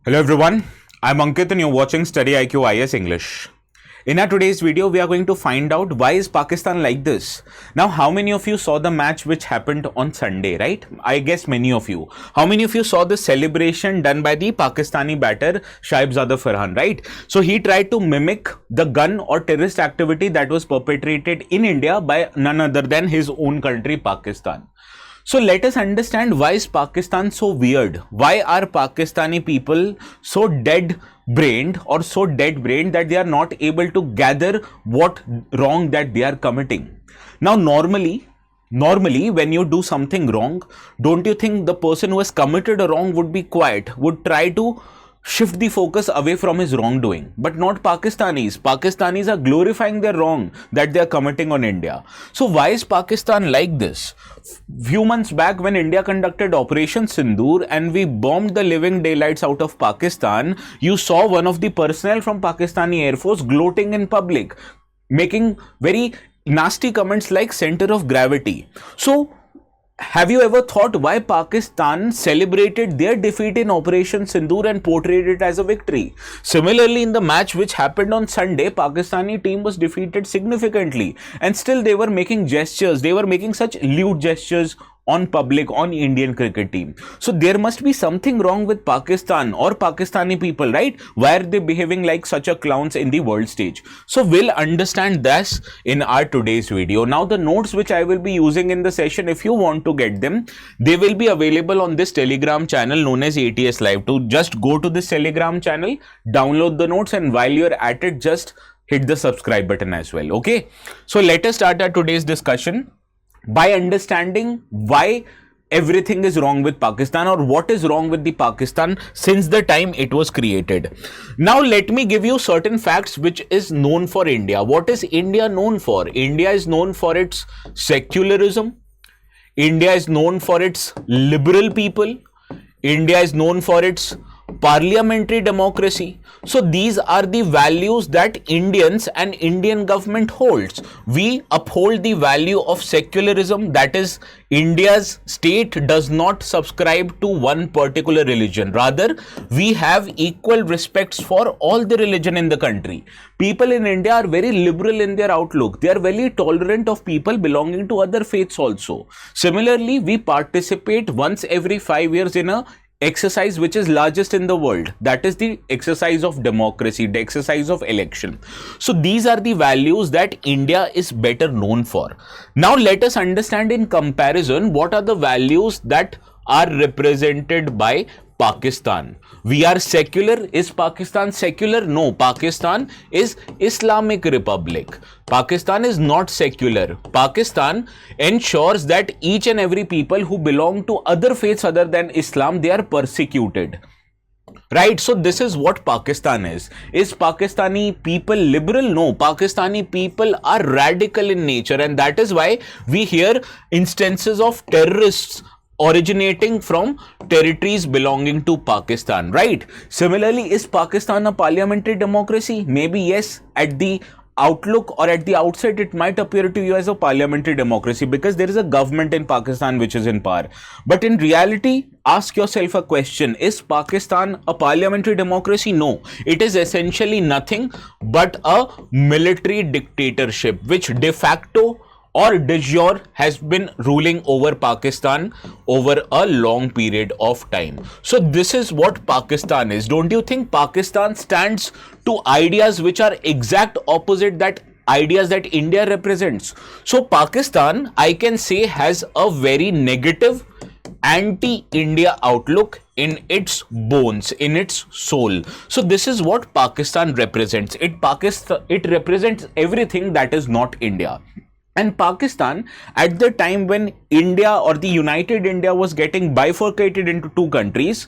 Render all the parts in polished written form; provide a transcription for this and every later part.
Hello everyone, I'm Ankit and you're watching StudyIQ IAS English. In our today's video, we are going to find out why is Pakistan like this. Now, how many of you saw the match which happened on Sunday, right? I guess many of you. How many of you saw the celebration done by the Pakistani batter Sahibzadafarhan, right? So he tried to mimic the gun or terrorist activity that was perpetrated in India by none other than his own country, Pakistan. So let us understand why is Pakistan so weird? Why are Pakistani people so dead-brained or so dead-brained that they are not able to gather what wrong that they are committing? Now normally when you do something wrong, don't you think the person who has committed a wrong would be quiet, would try to shift the focus away from his wrongdoing? But not Pakistanis. Pakistanis are glorifying their wrong that they are committing on India. So why is Pakistan like this? Few months back when India conducted Operation Sindoor and we bombed the living daylights out of Pakistan, you saw one of the personnel from Pakistani Air Force gloating in public, making very nasty comments like center of gravity. So have you ever thought why Pakistan celebrated their defeat in Operation Sindoor and portrayed it as a victory? Similarly, in the match which happened on Sunday, Pakistani team was defeated significantly and still they were making gestures. They were making such lewd gestures on public, on Indian cricket team. So there must be something wrong with Pakistan or Pakistani people, right? Why are they behaving like such a clowns in the world stage? So we'll understand this in our today's video. Now the notes which I will be using in the session, if you want to get them, they will be available on this Telegram channel known as ATS Live. To just go to this Telegram channel, download the notes, and while you're at it, just hit the subscribe button as well. Okay, so let us start our today's discussion by understanding why everything is wrong with Pakistan or what is wrong with the Pakistan since the time it was created. Now let me give you certain facts which is known for India. What is India known for? India is known for its secularism. India is known for its liberal people. India is known for its parliamentary democracy. So these are the values that Indians and Indian government holds. We uphold the value of secularism, that is, India's state does not subscribe to one particular religion. Rather, we have equal respects for all the religion in the country. People in India are very liberal in their outlook. They are very tolerant of people belonging to other faiths also. Similarly, we participate once every 5 years in a exercise which is largest in the world, that is the exercise of democracy, the exercise of election. So these are the values that India is better known for. Now let us understand in comparison what are the values that are represented by Pakistan. We are secular. Is Pakistan secular? No, Pakistan is Islamic Republic. Pakistan is not secular. Pakistan ensures that each and every people who belong to other faiths other than Islam, they are persecuted. Right, so this is what Pakistan is. Is Pakistani people liberal? No, Pakistani people are radical in nature, and that is why we hear instances of terrorists originating from territories belonging to Pakistan, right? Similarly, is Pakistan a parliamentary democracy? Maybe yes, at the outlook or at the outset it might appear to you as a parliamentary democracy because there is a government in Pakistan which is in power. But in reality, ask yourself a question: is Pakistan a parliamentary democracy? No, it is essentially nothing but a military dictatorship which de facto or de jure has been ruling over Pakistan over a long period of time. So this is what Pakistan is. Don't you think Pakistan stands to ideas which are exact opposite that ideas that India represents? So Pakistan, I can say, has a very negative anti-India outlook in its bones, in its soul. So this is what Pakistan represents. It represents everything that is not India. And Pakistan, at the time when India or the United India was getting bifurcated into two countries,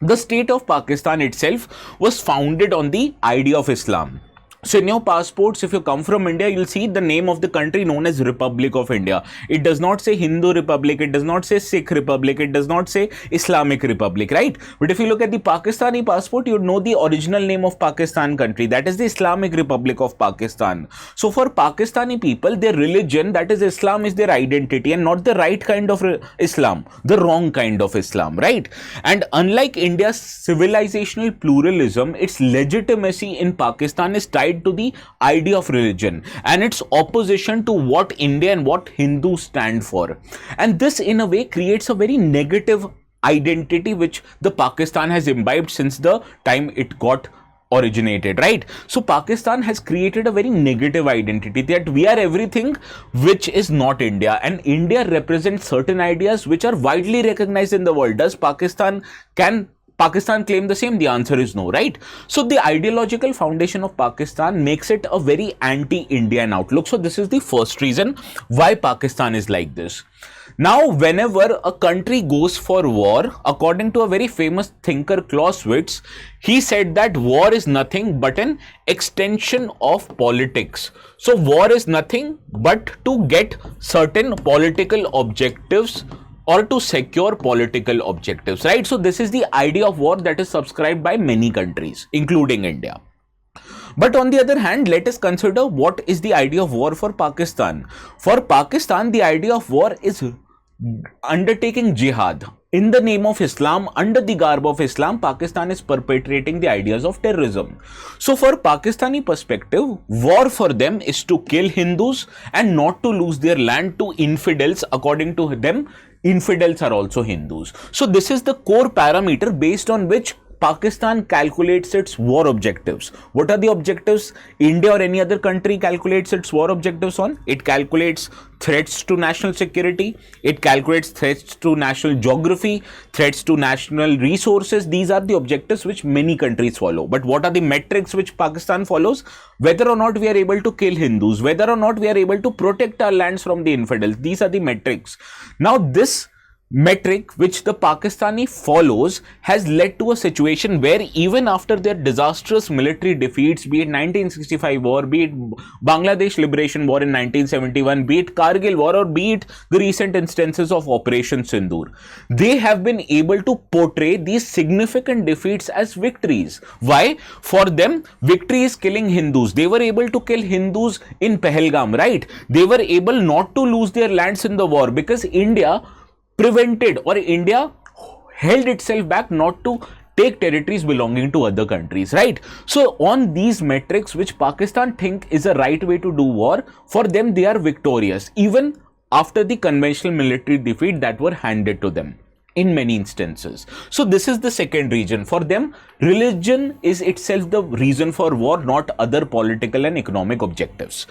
the state of Pakistan itself was founded on the idea of Islam. So in your passports, if you come from India, you'll see the name of the country known as Republic of India. It does not say Hindu Republic, it does not say Sikh Republic, it does not say Islamic Republic, right? But if you look at the Pakistani passport, you'd know the original name of Pakistan country, that is the Islamic Republic of Pakistan. So for Pakistani people, their religion, that is Islam, is their identity, and not the right kind of Islam, the wrong kind of Islam, right? And unlike India's civilizational pluralism, its legitimacy in Pakistan is tied to the idea of religion and its opposition to what India and what Hindus stand for. And this in a way creates a very negative identity which the Pakistan has imbibed since the time it got originated, right? So Pakistan has created a very negative identity that we are everything which is not India, and India represents certain ideas which are widely recognized in the world. Does Pakistan claim the same? The answer is no, right? So the ideological foundation of Pakistan makes it a very anti-Indian outlook. So this is the first reason why Pakistan is like this. Now, whenever a country goes for war, according to a very famous thinker, Clausewitz, he said that war is nothing but an extension of politics. So war is nothing but to get certain political objectives or to secure political objectives, right? So this is the idea of war that is subscribed by many countries, including India. But on the other hand, let us consider what is the idea of war for Pakistan. For Pakistan, the idea of war is undertaking jihad. In the name of Islam, under the garb of Islam, Pakistan is perpetrating the ideas of terrorism. So for Pakistani perspective, war for them is to kill Hindus and not to lose their land to infidels. According to them, infidels are also Hindus. So this is the core parameter based on which Pakistan calculates its war objectives. What are the objectives India or any other country calculates its war objectives on? It calculates threats to national security, it calculates threats to national geography, threats to national resources. These are the objectives which many countries follow. But what are the metrics which Pakistan follows? Whether or not we are able to kill Hindus, whether or not we are able to protect our lands from the infidels. These are the metrics. Now this metric which the Pakistani follows has led to a situation where even after their disastrous military defeats, be it 1965 war, be it Bangladesh Liberation War in 1971, be it Kargil War, or be it the recent instances of Operation Sindoor, they have been able to portray these significant defeats as victories. Why? For them, victory is killing Hindus. They were able to kill Hindus in Pahalgam, right? They were able not to lose their lands in the war because India prevented, or India held itself back not to take territories belonging to other countries, right? So on these metrics which Pakistan think is a right way to do war, for them they are victorious even after the conventional military defeat that were handed to them in many instances. So this is the second reason. For them, religion is itself the reason for war, not other political and economic objectives.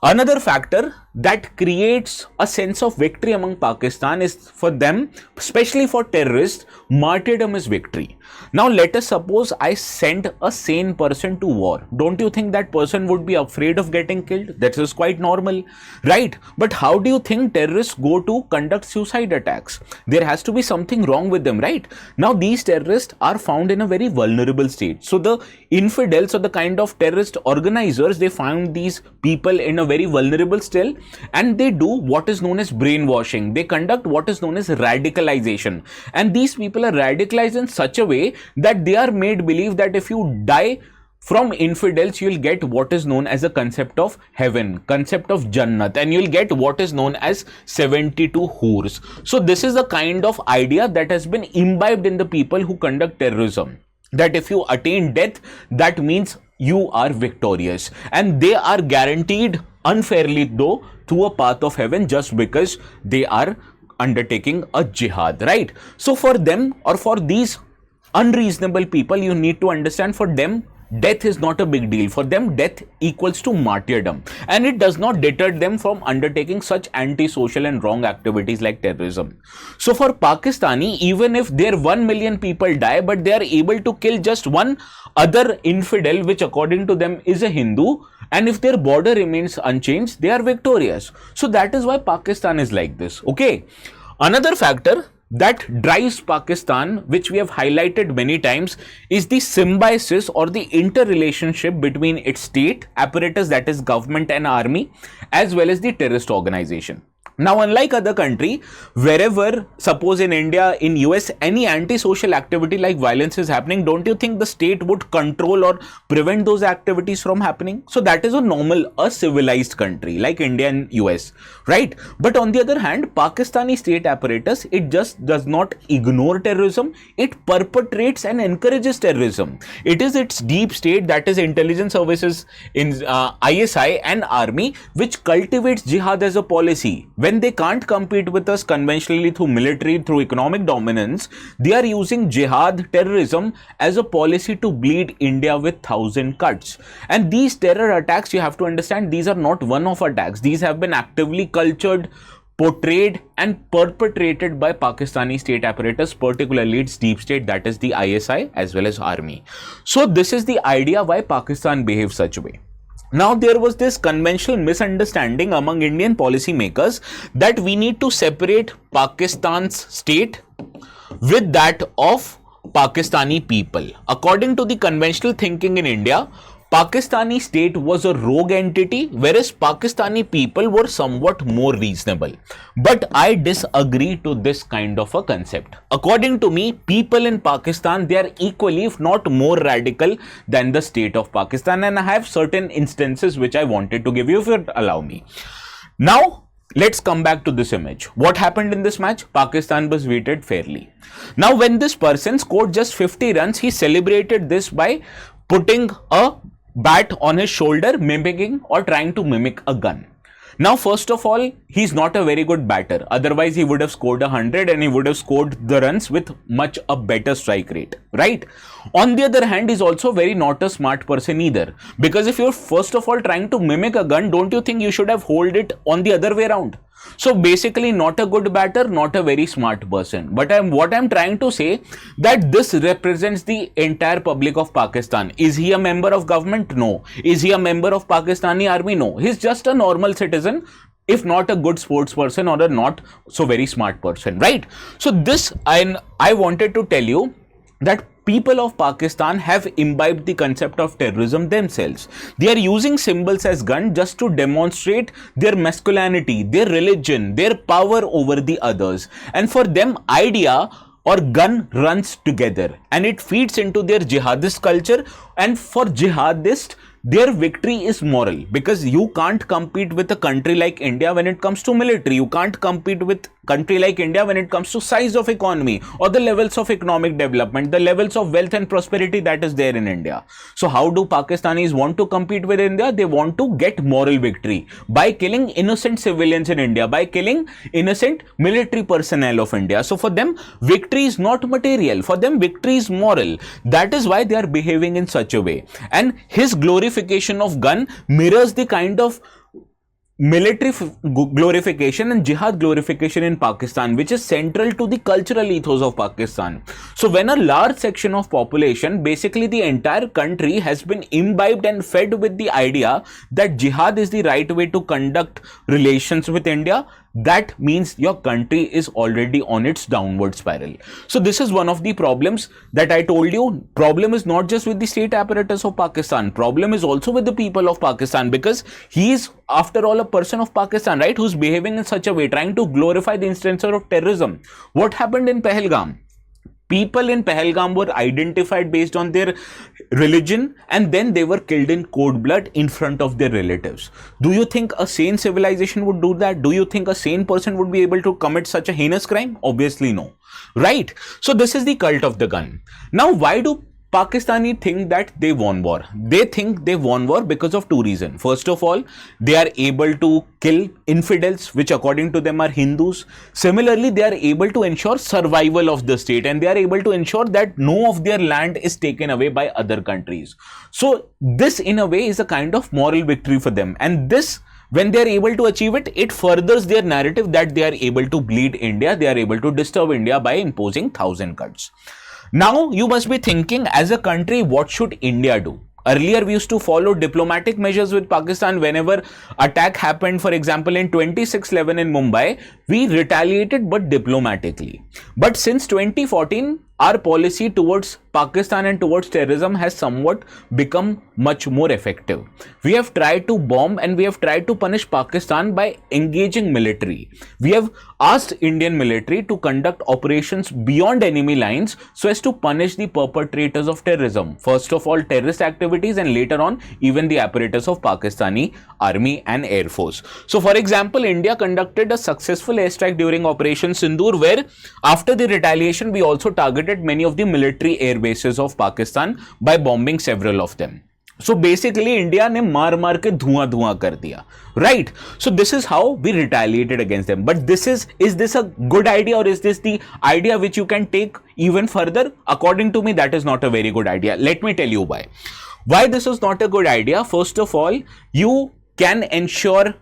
Another factor that creates a sense of victory among Pakistan is, for them, especially for terrorists, martyrdom is victory. Now let us suppose I send a sane person to war. Don't you think that person would be afraid of getting killed? That is quite normal, right? But how do you think terrorists go to conduct suicide attacks? There has to be something wrong with them, right? Now these terrorists are found in a very vulnerable state. So the infidels or the kind of terrorist organizers, they find these people in a very vulnerable state and they do what is known as brainwashing. They conduct what is known as radicalization. And these people are radicalized in such a way that they are made believe that if you die from infidels, you'll get what is known as a concept of heaven, concept of Jannat, and you'll get what is known as 72 hoors. So this is the kind of idea that has been imbibed in the people who conduct terrorism, that if you attain death, that means you are victorious, and they are guaranteed unfairly though to a path of heaven just because they are undertaking a jihad, right? So for them, or for these unreasonable people, you need to understand, for them death is not a big deal. For them, death equals to martyrdom, and it does not deter them from undertaking such anti-social and wrong activities like terrorism. So for Pakistani, even if their 1 million people die, but they are able to kill just one other infidel, which according to them is a Hindu, and if their border remains unchanged, they are victorious. So that is why Pakistan is like this, okay? Another factor that drives Pakistan, which we have highlighted many times, is the symbiosis or the interrelationship between its state apparatus, that is government and army, as well as the terrorist organization. Now, unlike other country, wherever, suppose in India, in US, any anti-social activity like violence is happening, don't you think the state would control or prevent those activities from happening? So that is a normal, a civilized country like India and US, right? But on the other hand, Pakistani state apparatus, it just does not ignore terrorism. It perpetrates and encourages terrorism. It is its deep state, that is intelligence services in ISI and army, which cultivates jihad as a policy. When they can't compete with us conventionally through military, through economic dominance, they are using jihad, terrorism as a policy to bleed India with 1,000 cuts. And these terror attacks, you have to understand, these are not one-off attacks. These have been actively cultured, portrayed and perpetrated by Pakistani state apparatus, particularly its deep state, that is the ISI as well as army. So this is the idea why Pakistan behaves such a way. Now, there was this conventional misunderstanding among Indian policymakers that we need to separate Pakistan's state with that of Pakistani people. According to the conventional thinking in India, Pakistani state was a rogue entity, whereas Pakistani people were somewhat more reasonable. But I disagree to this kind of a concept. According to me, people in Pakistan, they are equally, if not more radical than the state of Pakistan. And I have certain instances which I wanted to give you, if you allow me. Now, let's come back to this image. What happened in this match? Pakistan was weighted fairly. Now, when this person scored just 50 runs, he celebrated this by putting a bat on his shoulder, mimicking or trying to mimic a gun. Now, first of all, he's not a very good batter. Otherwise, he would have scored 100 and he would have scored the runs with much a better strike rate, right? On the other hand, he's also very not a smart person either. Because if you're first of all trying to mimic a gun, don't you think you should have hold it on the other way around? So basically, not a good batter, not a very smart person. But what I'm trying to say, that this represents the entire public of Pakistan. Is he a member of government? No. Is he a member of Pakistani army? No. He's just a normal citizen, if not a good sports person or a not so very smart person, right? So this, I wanted to tell you that people of Pakistan have imbibed the concept of terrorism themselves. They are using symbols as gun just to demonstrate their masculinity, their religion, their power over the others. And for them, idea or gun runs together and it feeds into their jihadist culture. And for jihadist, their victory is moral, because you can't compete with a country like India when it comes to military. You can't compete with country like India when it comes to size of economy or the levels of economic development, the levels of wealth and prosperity that is there in India. So how do Pakistanis want to compete with India? They want to get moral victory by killing innocent civilians in India, by killing innocent military personnel of India. So for them, victory is not material. For them, victory is moral. That is why they are behaving in such a way. And his glorification of gun mirrors the kind of military glorification and jihad glorification in Pakistan, which is central to the cultural ethos of Pakistan. So when a large section of population, basically the entire country, has been imbibed and fed with the idea that jihad is the right way to conduct relations with India, that means your country is already on its downward spiral. So this is one of the problems that I told you. Problem is not just with the state apparatus of Pakistan. Problem is also with the people of Pakistan, because he is after all a person of Pakistan, right, who's behaving in such a way, trying to glorify the instances of terrorism. What happened in Pahalgam? People in Pahalgam were identified based on their religion and then they were killed in cold blood in front of their relatives. Do you think a sane civilization would do that? Do you think a sane person would be able to commit such a heinous crime? Obviously no, right? So this is the cult of the gun. Now, why do Pakistani think that they won war? They think they won war because of two reasons. First of all, they are able to kill infidels, which according to them are Hindus. Similarly, they are able to ensure survival of the state and they are able to ensure that no of their land is taken away by other countries. So this in a way is a kind of moral victory for them. And this, when they are able to achieve it, it furthers their narrative that they are able to bleed India, they are able to disturb India by imposing 1,000 cuts. Now, you must be thinking, as a country, what should India do? Earlier, we used to follow diplomatic measures with Pakistan. Whenever attack happened, for example, in 26/11 in Mumbai, we retaliated but diplomatically. But since 2014, our policy towards Pakistan and towards terrorism has somewhat become much more effective. We have tried to bomb and we have tried to punish Pakistan by engaging military. We have asked Indian military to conduct operations beyond enemy lines so as to punish the perpetrators of terrorism. First of all, terrorist activities, and later on, even the apparatus of Pakistani army and air force. So, for example, India conducted a successful airstrike during Operation Sindoor, where after the retaliation, we also targeted many of the military air bases of Pakistan by bombing several of them. So basically, India ने मार के धुआं कर दिया, right? So this is how we retaliated against them. But is this a good idea, or is this the idea which you can take even further? According to me, that is not a very good idea. Let me tell you why. Why this is not a good idea? First of all, you can ensure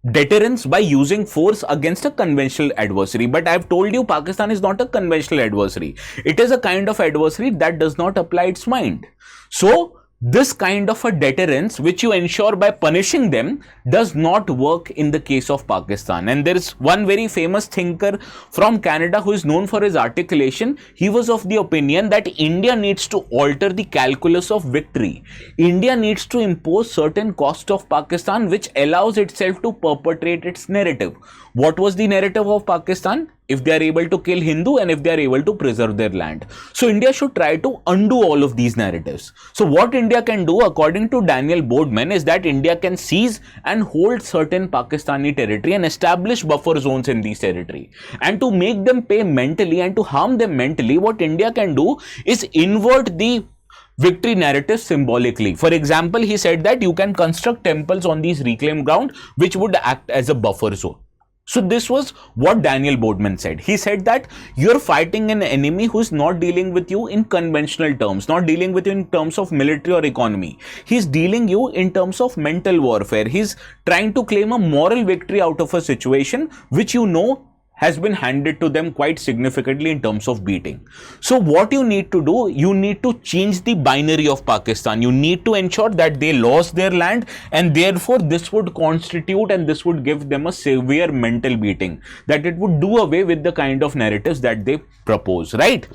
deterrence by using force against a conventional adversary. But I've told you, Pakistan is not a conventional adversary. It is a kind of adversary that does not apply its mind. So this kind of a deterrence which you ensure by punishing them does not work in the case of Pakistan. And there is one very famous thinker from Canada who is known for his articulation. He was of the opinion that India needs to alter the calculus of victory. India needs to impose certain cost of Pakistan which allows itself to perpetrate its narrative. What was the narrative of Pakistan? If they are able to kill Hindu and if they are able to preserve their land. So India should try to undo all of these narratives. So what India can do, according to Daniel Boardman, is that India can seize and hold certain Pakistani territory and establish buffer zones in these territory. And to make them pay mentally and to harm them mentally, what India can do is invert the victory narrative symbolically. For example, he said that you can construct temples on these reclaimed ground which would act as a buffer zone. So this was what Daniel Boardman said. He said that you're fighting an enemy who is not dealing with you in conventional terms, not dealing with you in terms of military or economy. He's dealing you in terms of mental warfare. He's trying to claim a moral victory out of a situation which you know has been handed to them quite significantly in terms of beating. So what you need to do, you need to change the binary of Pakistan. You need to ensure that they lost their land, and therefore this would constitute and this would give them a severe mental beating, that it would do away with the kind of narratives that they propose, right?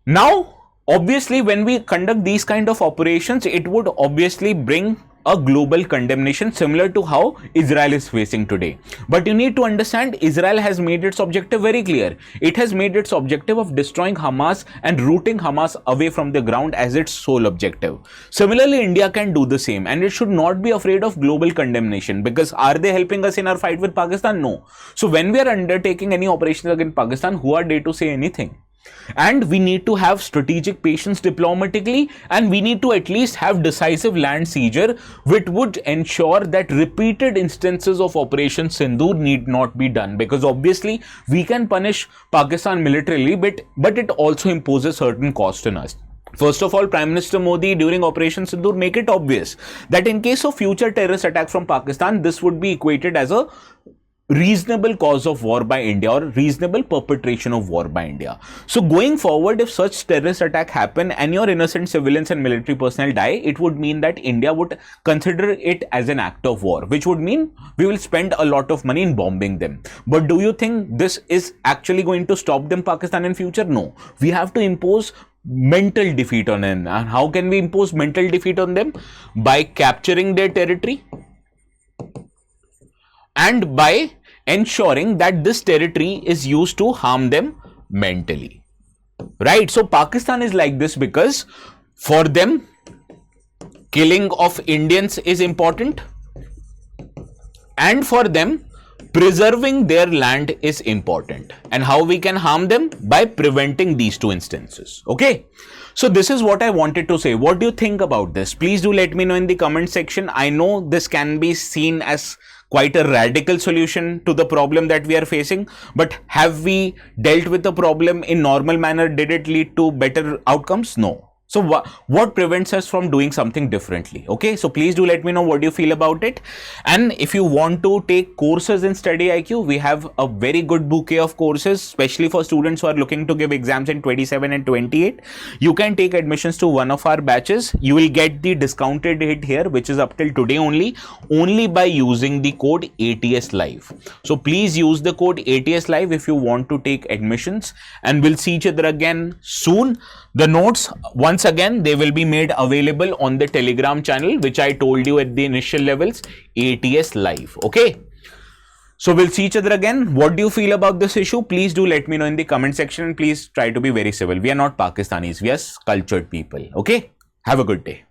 Now, obviously, when we conduct these kind of operations, it would obviously bring a global condemnation similar to how Israel is facing today. But you need to understand, Israel has made its objective very clear. It has made its objective of destroying Hamas and rooting Hamas away from the ground as its sole objective. Similarly, India can do the same, and it should not be afraid of global condemnation, because are they helping us in our fight with Pakistan? No. So when we are undertaking any operations against Pakistan, who are they to say anything? And we need to have strategic patience diplomatically, and we need to at least have decisive land seizure, which would ensure that repeated instances of Operation Sindoor need not be done, because obviously we can punish Pakistan militarily, but it also imposes certain cost on us. First of all, Prime Minister Modi during Operation Sindoor make it obvious that in case of future terrorist attack from Pakistan, this would be equated as a reasonable cause of war by India, or reasonable perpetration of war by India. So going forward, if such terrorist attack happen and your innocent civilians and military personnel die, it would mean that India would consider it as an act of war, which would mean we will spend a lot of money in bombing them. But do you think this is actually going to stop them, Pakistan, in future? No. We have to impose mental defeat on them. And how can we impose mental defeat on them? By capturing their territory and by ensuring that this territory is used to harm them mentally, right? So Pakistan is like this because for them, killing of Indians is important, and for them, preserving their land is important. And how we can harm them? By preventing these two instances. Okay, so this is what I wanted to say. What do you think about this? Please do let me know in the comment section. I know this can be seen as quite a radical solution to the problem that we are facing, but have we dealt with the problem in normal manner? Did it lead to better outcomes? No. So what prevents us from doing something differently? Okay, so please do let me know what you feel about it. And if you want to take courses in StudyIQ, we have a very good bouquet of courses, especially for students who are looking to give exams in 27 and 28. You can take admissions to one of our batches. You will get the discounted rate here, which is up till today only by using the code ATS Live. So please use the code ATS Live if you want to take admissions, and we'll see each other again soon. The notes, once again, they will be made available on the Telegram channel, which I told you at the initial levels, ATS Live. Okay. So we'll see each other again. What do you feel about this issue? Please do let me know in the comment section, and please try to be very civil. We are not Pakistanis. We are cultured people. Okay. Have a good day.